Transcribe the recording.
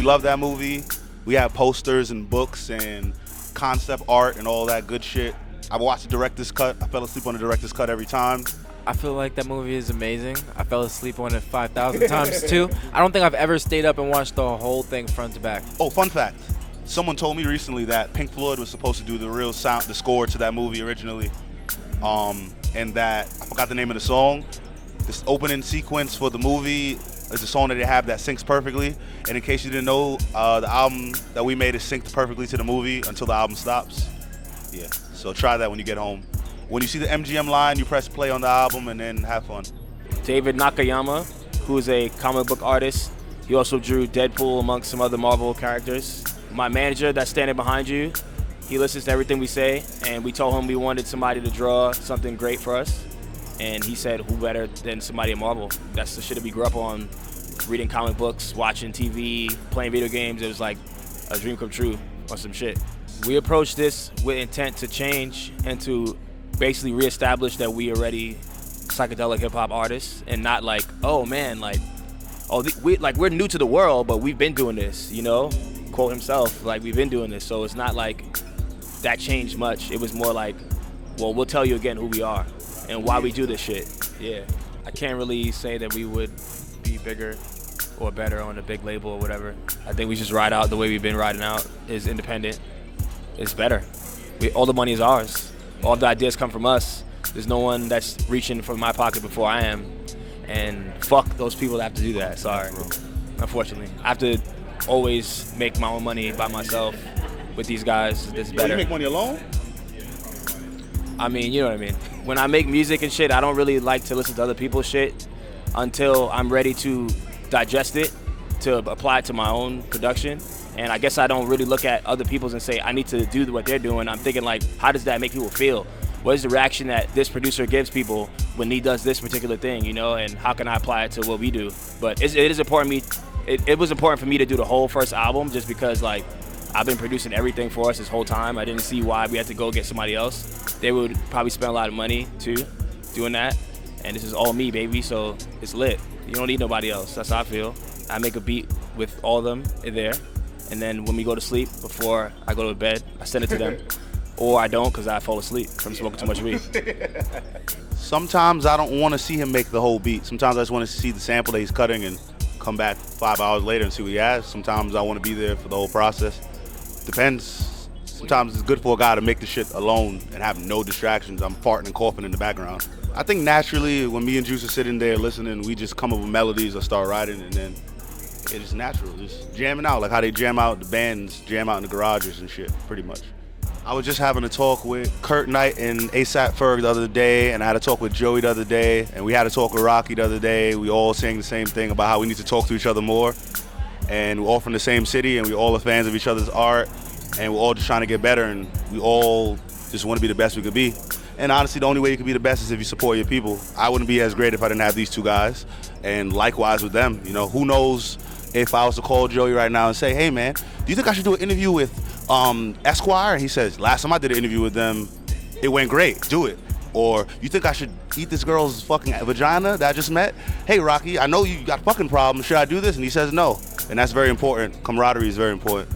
love that movie. We have posters and books and concept art and all that good shit. I watched the director's cut. I fell asleep on the director's cut every time. I feel like that movie is amazing. I fell asleep on it 5,000 times too. I don't think I've ever stayed up and watched the whole thing front to back. Oh, fun fact. Someone told me recently that Pink Floyd was supposed to do the real sound, the score to that movie originally. And that, I forgot the name of the song. This opening sequence for the movie is a song that they have that syncs perfectly. And in case you didn't know, the album that we made is synced perfectly to the movie until the album stops. Yeah, so try that when you get home. When you see the MGM line, you press play on the album and then have fun. David Nakayama, who is a comic book artist. He also drew Deadpool amongst some other Marvel characters. My manager that's standing behind you, he listens to everything we say, and we told him we wanted somebody to draw something great for us. And he said, who better than somebody at Marvel? That's the shit that we grew up on, reading comic books, watching TV, playing video games. It was like a dream come true or some shit. We approached this with intent to change and to basically reestablish that we already psychedelic hip hop artists, and not like, oh man, like, we're new to the world, but we've been doing this, you know? Quote himself, like, we've been doing this. So it's not like that changed much. It was more like, well, we'll tell you again who we are and why we do this shit. Yeah. I can't really say that we would be bigger or better on a big label or whatever. I think we just ride out the way we've been riding out. Is independent. It's better. All the money is ours. All the ideas come from us. There's no one that's reaching for my pocket before I am. And fuck those people that have to do that. Sorry. Unfortunately. I have to always make my own money by myself. With these guys, it's better. You make money alone? I mean, you know what I mean. When I make music and shit, I don't really like to listen to other people's shit until I'm ready to digest it, to apply it to my own production. And I guess I don't really look at other people's and say, I need to do what they're doing. I'm thinking, like, how does that make people feel? What is the reaction that this producer gives people when he does this particular thing, you know? And how can I apply it to what we do? But it is important it was important for me to do the whole first album just because, like, I've been producing everything for us this whole time. I didn't see why we had to go get somebody else. They would probably spend a lot of money, too, doing that. And this is all me, baby, so it's lit. You don't need nobody else. That's how I feel. I make a beat with all of them in there. And then when we go to sleep, before I go to bed, I send it to them. Or I don't because I fall asleep from smoking too much weed. Sometimes I don't want to see him make the whole beat. Sometimes I just want to see the sample that he's cutting and come back 5 hours later and see what he has. Sometimes I want to be there for the whole process. Depends. Sometimes it's good for a guy to make the shit alone and have no distractions. I'm farting and coughing in the background. I think naturally when me and Juice are sitting there listening, we just come up with melodies or start writing, and then it's just natural, just jamming out, like how they jam out, the bands jam out in the garages and shit, pretty much. I was just having a talk with Kurt Knight and ASAP Ferg the other day, and I had a talk with Joey the other day, and we had a talk with Rocky the other day. We all saying the same thing about how we need to talk to each other more, and we're all from the same city, and we all are fans of each other's art, and we're all just trying to get better, and we all just want to be the best we could be. And honestly, the only way you can be the best is if you support your people. I wouldn't be as great if I didn't have these two guys, and likewise with them. You know, who knows if I was to call Joey right now and say, hey man, do you think I should do an interview with Esquire? And he says, last time I did an interview with them, it went great, do it. Or you think I should eat this girl's fucking vagina that I just met? Hey Rocky, I know you got fucking problems, should I do this? And he says no. And that's very important. Camaraderie is very important.